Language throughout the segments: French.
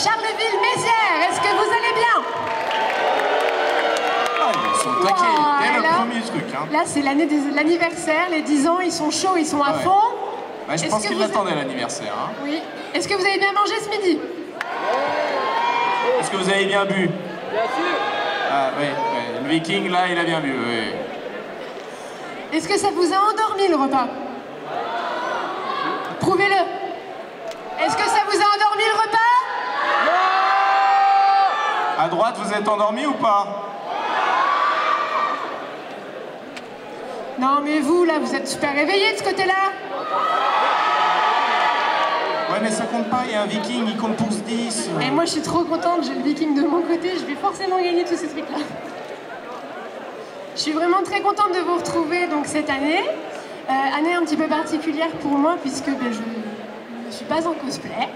Charleville-Mézières. Est-ce que vous allez bien? Ah, ils sont taqués dès le premier truc. Hein. Là, c'est l'anniversaire, les 10 ans, ils sont chauds, ils sont à fond. Bah, je pense qu'ils l'attendaient l'anniversaire. Hein. Oui. Est-ce que vous avez bien mangé ce midi? Est-ce que vous avez bien bu? Bien sûr. Ah oui, le Viking là, il a bien bu, oui. Est-ce que ça vous a endormi le repas? Prouvez-le. Est-ce que ça vous a endormi le repas? À droite, vous êtes endormi ou pas? Non mais vous là, vous êtes super réveillés de ce côté-là. Ouais mais ça compte pas, il y a un Viking, il compte pour 10. Et moi je suis trop contente, j'ai le Viking de mon côté, je vais forcément gagner tous ces trucs-là. Je suis vraiment très contente de vous retrouver donc cette année. Année un petit peu particulière pour moi puisque je ne suis pas en cosplay.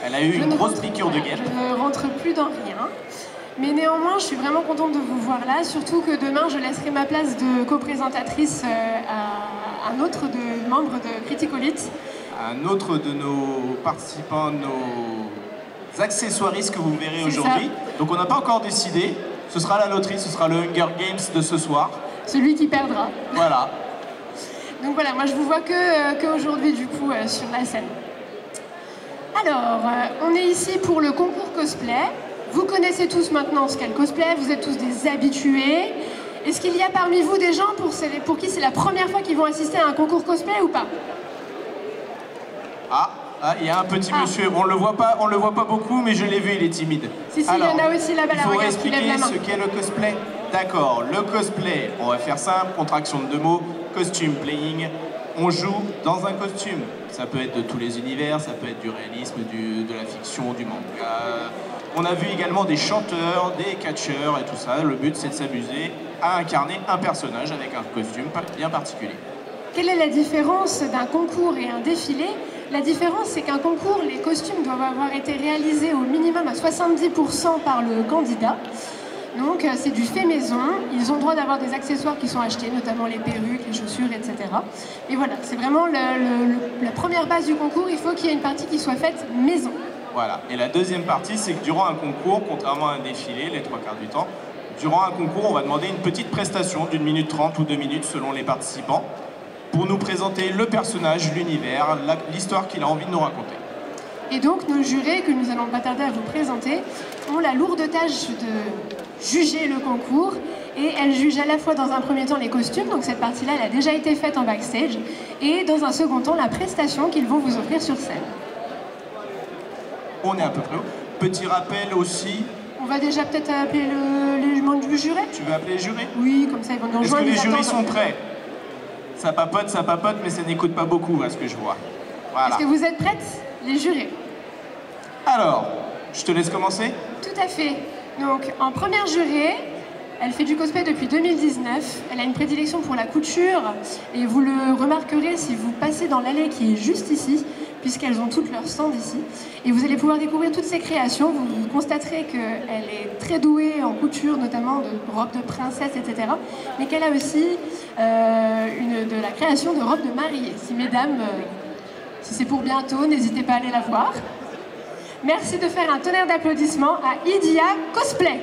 Elle a eu une grosse piqûre de guêpe. Je ne rentre plus dans rien. Mais néanmoins, je suis vraiment contente de vous voir là, surtout que demain, je laisserai ma place de co-présentatrice à un autre membre de Criticolite. Un autre de nos participants, nos accessoiristes que vous verrez aujourd'hui. Donc on n'a pas encore décidé. Ce sera la loterie, ce sera le Hunger Games de ce soir. Celui qui perdra. Voilà. Donc voilà, moi je vous vois qu'aujourd'hui du coup sur la scène. Alors, on est ici pour le concours cosplay. Vous connaissez tous maintenant ce qu'est le cosplay, vous êtes tous des habitués. Est-ce qu'il y a parmi vous des gens pour qui c'est la première fois qu'ils vont assister à un concours cosplay ou pas? Il y a un petit monsieur, on le voit pas beaucoup, mais je l'ai vu, il est timide. Si, il y en a aussi là-bas, il faut expliquer ce qu'est le cosplay. D'accord, le cosplay, on va faire simple, contraction de 2 mots, costume, playing. On joue dans un costume. Ça peut être de tous les univers, ça peut être du réalisme, de la fiction, du manga. On a vu également des chanteurs, des catcheurs et tout ça. Le but, c'est de s'amuser à incarner un personnage avec un costume bien particulier. Quelle est la différence d'un concours et un défilé? La différence, c'est qu'un concours, les costumes doivent avoir été réalisés au minimum à 70% par le candidat. Donc c'est du fait maison, ils ont le droit d'avoir des accessoires qui sont achetés, notamment les perruques, les chaussures, etc. Et voilà, c'est vraiment la première base du concours, il faut qu'il y ait une partie qui soit faite maison. Voilà, et la deuxième partie, c'est que durant un concours, contrairement à un défilé, les 3/4 du temps, durant un concours, on va demander une petite prestation d'1 minute 30 ou 2 minutes selon les participants, pour nous présenter le personnage, l'univers, l'histoire qu'il a envie de nous raconter. Et donc nos jurés, que nous allons pas tarder à vous présenter, ont la lourde tâche de juger le concours, et elles jugent à la fois dans un premier temps les costumes, donc cette partie-là elle a déjà été faite en backstage, et dans un second temps la prestation qu'ils vont vous offrir sur scène. On est à peu près haut. Petit rappel aussi. On va déjà peut-être appeler les membres du jury. Tu veux appeler les jurés? Oui, comme ça ils vont nous rejoindre. Est-ce que les jurys sont prêts? Ça papote, mais ça n'écoute pas beaucoup, à ce que je vois. Voilà. Est-ce que vous êtes prêtes, les jurés? Alors, je te laisse commencer? Tout à fait. Donc, en première jurée, elle fait du cosplay depuis 2019. Elle a une prédilection pour la couture. Et vous le remarquerez si vous passez dans l'allée qui est juste ici, puisqu'elles ont toutes leur stand ici. Et vous allez pouvoir découvrir toutes ses créations. Vous constaterez qu'elle est très douée en couture, notamment de robes de princesse, etc. Mais qu'elle a aussi de la création de robes de mariée. Si mesdames, si c'est pour bientôt, n'hésitez pas à aller la voir. Merci de faire un tonnerre d'applaudissements à Idia Cosplay.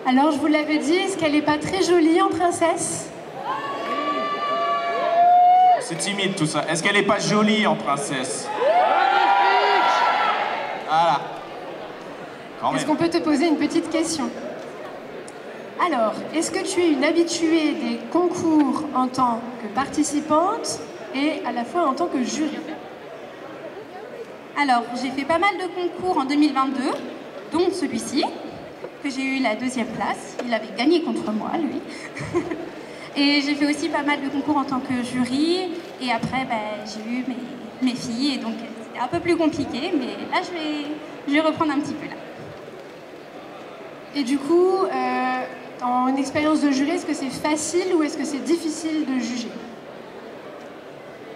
Alors, je vous l'avais dit, est-ce qu'elle n'est pas très jolie en princesse? C'est timide tout ça. Est-ce qu'elle n'est pas jolie en princesse? Voilà. Est-ce qu'on peut te poser une petite question? Alors, est-ce que tu es une habituée des concours en tant que participante et à la fois en tant que jury? Alors, j'ai fait pas mal de concours en 2022, dont celui-ci, que j'ai eu la 2e place. Il avait gagné contre moi, lui. Et j'ai fait aussi pas mal de concours en tant que jury. Et après, j'ai eu mes filles. Et donc, c'était un peu plus compliqué. Mais là, je vais reprendre un petit peu. Là. Et du coup, en une expérience de jury, est-ce que c'est facile ou est-ce que c'est difficile de juger?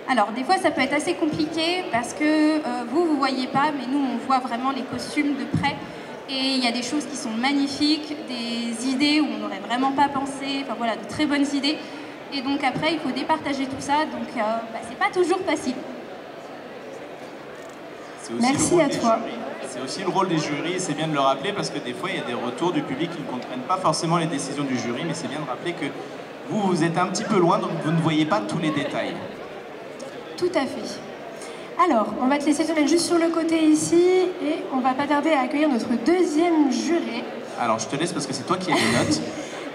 Alors, des fois, ça peut être assez compliqué parce que vous voyez pas, mais nous, on voit vraiment les costumes de près. Et il y a des choses qui sont magnifiques, des idées où on n'aurait vraiment pas pensé, enfin voilà, de très bonnes idées. Et donc après, il faut départager tout ça, donc c'est pas toujours facile. Merci à toi. C'est aussi le rôle des jurys, et c'est bien de le rappeler parce que des fois, il y a des retours du public qui ne comprennent pas forcément les décisions du jury, mais c'est bien de rappeler que vous êtes un petit peu loin, donc vous ne voyez pas tous les détails. Tout à fait. Alors, on va te laisser te mettre juste sur le côté ici et on va pas tarder à accueillir notre 2e juré. Alors, je te laisse parce que c'est toi qui as les notes.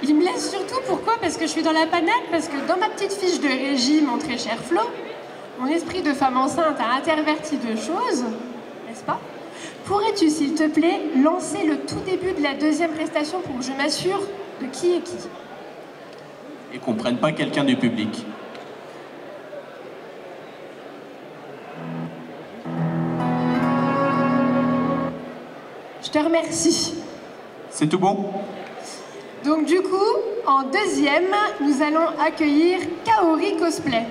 Il me laisse surtout, pourquoi? Parce que je suis dans la panade, parce que dans ma petite fiche de régime, mon très cher Flo, mon esprit de femme enceinte a interverti 2 choses, n'est-ce pas? Pourrais-tu, s'il te plaît, lancer le tout début de la 2e prestation pour que je m'assure de qui est qui? Et qu'on ne prenne pas quelqu'un du public. Je te remercie. C'est tout bon? Donc du coup, en 2e, nous allons accueillir Kaori Cosplay.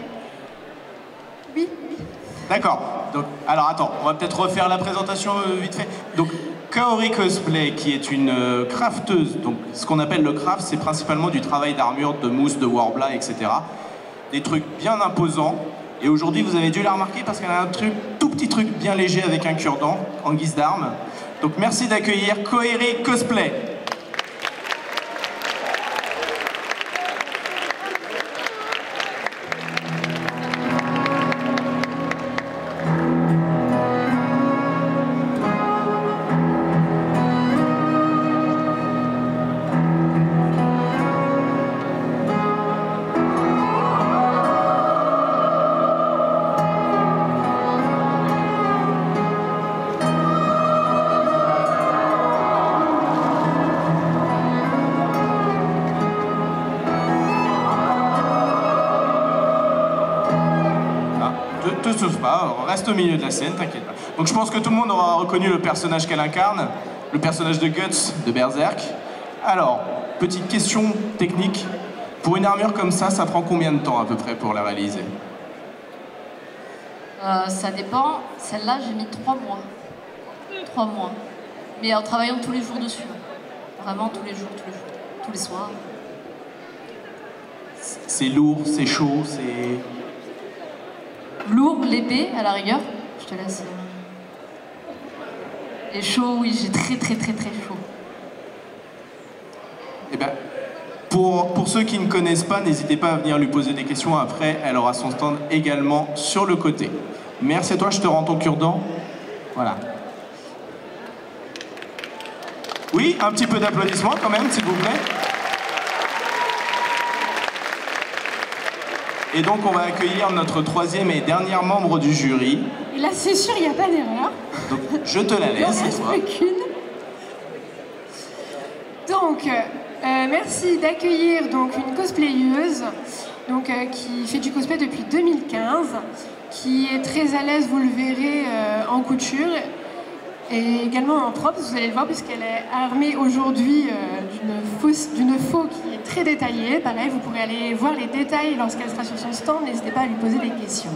Oui. D'accord. Donc, alors attends, on va peut-être refaire la présentation vite fait. Donc, Kaori Cosplay, qui est une crafteuse. Donc, ce qu'on appelle le craft, c'est principalement du travail d'armure, de mousse, de warbler, etc. Des trucs bien imposants. Et aujourd'hui, vous avez dû la remarquer parce qu'elle a un tout petit truc bien léger avec un cure-dent en guise d'arme. Donc merci d'accueillir Kaori Cosplay. Te sauve pas, reste au milieu de la scène, t'inquiète pas. Donc je pense que tout le monde aura reconnu le personnage qu'elle incarne, le personnage de Guts de Berserk. Alors, petite question technique. Pour une armure comme ça prend combien de temps à peu près pour la réaliser? Ça dépend. Celle-là, j'ai mis 3 mois. 3 mois. Mais en travaillant tous les jours dessus. Vraiment tous les jours, tous les soirs. C'est lourd, c'est chaud, c'est... Lourd, l'épée, à la rigueur. Je te laisse. Et chaud, oui, j'ai très chaud. Eh ben, pour ceux qui ne connaissent pas, n'hésitez pas à venir lui poser des questions. Après, elle aura son stand également sur le côté. Merci à toi, je te rends ton cure-dent. Voilà. Oui, un petit peu d'applaudissements quand même, s'il vous plaît. Et donc, on va accueillir notre 3e et dernière membre du jury. Et là, c'est sûr, il n'y a pas d'erreur. Donc, je te la laisse, c'est toi. Donc, merci d'accueillir donc une cosplayeuse donc, qui fait du cosplay depuis 2015, qui est très à l'aise, vous le verrez, en couture et également en props, vous allez le voir, puisqu'elle est armée aujourd'hui d'une faux qui est très détaillée. Pareil, vous pourrez aller voir les détails lorsqu'elle sera sur son stand, n'hésitez pas à lui poser des questions.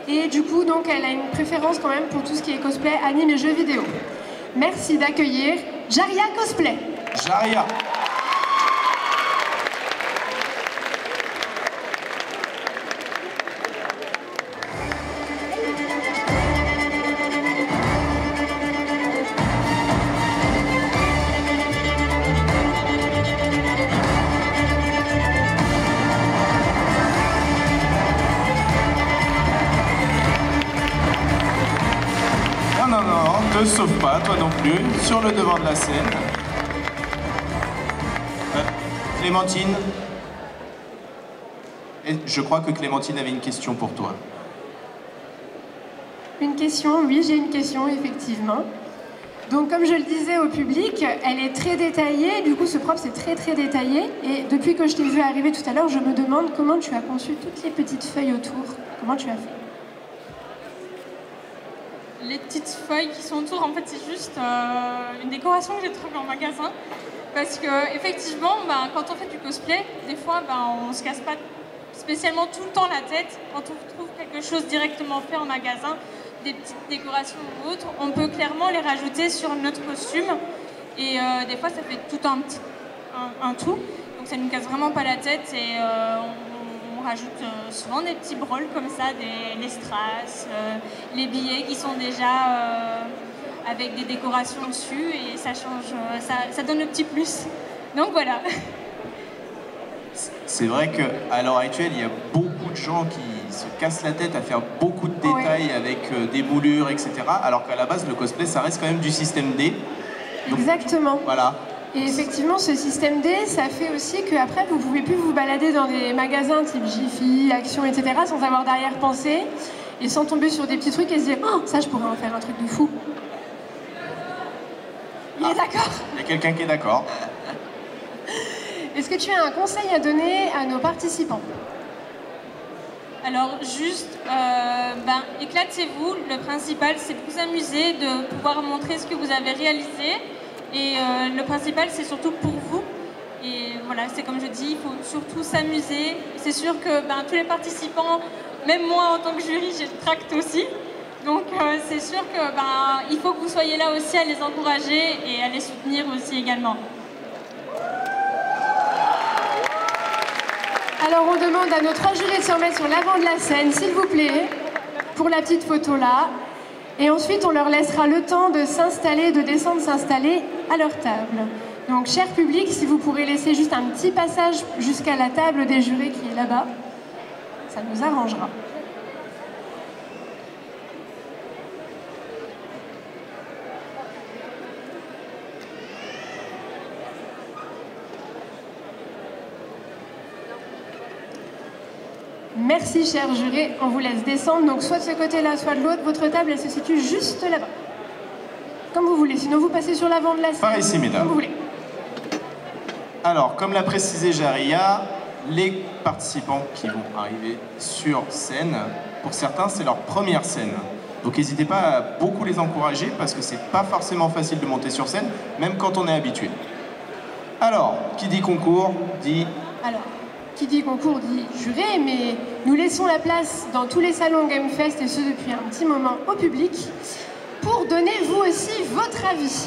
Et du coup, donc, elle a une préférence quand même pour tout ce qui est cosplay, anime et jeux vidéo. Merci d'accueillir Jaria Cosplay. Jaria. Ne sauve pas, toi non plus, sur le devant de la scène. Clémentine. Et je crois que Clémentine avait une question pour toi. Une question, oui, j'ai une question, effectivement. Donc, comme je le disais au public, elle est très détaillée. Du coup, ce prop, c'est très, très détaillé. Et depuis que je t'ai vu arriver tout à l'heure, je me demande comment tu as conçu toutes les petites feuilles autour. Comment tu as fait? Les petites feuilles qui sont autour, en fait, c'est juste une décoration que j'ai trouvée en magasin. Parce que, effectivement, quand on fait du cosplay, des fois, on se casse pas spécialement tout le temps la tête. Quand on trouve quelque chose directement fait en magasin, des petites décorations ou autres, on peut clairement les rajouter sur notre costume. Et des fois, ça fait tout un tout. Donc ça ne nous casse vraiment pas la tête. Et on rajoute souvent des petits brols comme ça, les strass, les billets qui sont déjà avec des décorations dessus. Et ça change, ça donne le petit plus. Donc voilà. C'est vrai qu'à l'heure actuelle, il y a beaucoup de gens qui se cassent la tête à faire beaucoup de détails avec des moulures, etc. Alors qu'à la base, le cosplay, ça reste quand même du système D. Donc, exactement. Voilà. Et effectivement, ce système D, ça fait aussi qu'après, vous ne pouvez plus vous balader dans des magasins type Jiffy, Action, etc. sans avoir d'arrière-pensée et sans tomber sur des petits trucs et se dire « Oh, ça, je pourrais en faire un truc de fou ». Il est d'accord? Il y a quelqu'un qui est d'accord. Est-ce que tu as un conseil à donner à nos participants? Alors juste, éclatez-vous. Le principal, c'est de vous amuser, de pouvoir montrer ce que vous avez réalisé. Et le principal, c'est surtout pour vous. Et voilà, c'est comme je dis, il faut surtout s'amuser. C'est sûr que tous les participants, même moi en tant que jury, j'ai le tract aussi. Donc c'est sûr que il faut que vous soyez là aussi à les encourager et à les soutenir aussi également. Alors on demande à nos 3 jurés de se remettre sur l'avant de la scène, s'il vous plaît, pour la petite photo là. Et ensuite on leur laissera le temps de s'installer, de descendre s'installer à leur table. Donc cher public, si vous pourrez laisser juste un petit passage jusqu'à la table des jurés qui est là-bas, ça nous arrangera. Merci, chers jurés. On vous laisse descendre. Donc, soit de ce côté-là, soit de l'autre. Votre table, elle se situe juste là-bas. Comme vous voulez. Sinon, vous passez sur l'avant de la scène. Par ici, mesdames. Comme vous voulez. Alors, comme l'a précisé Jaria, les participants qui vont arriver sur scène, pour certains, c'est leur première scène. Donc, n'hésitez pas à beaucoup les encourager parce que c'est pas forcément facile de monter sur scène, même quand on est habitué. Alors, qui dit concours, dit... Alors, qui dit concours dit juré, mais nous laissons la place dans tous les salons GameFest, et ce depuis un petit moment, au public, pour donner vous aussi votre avis.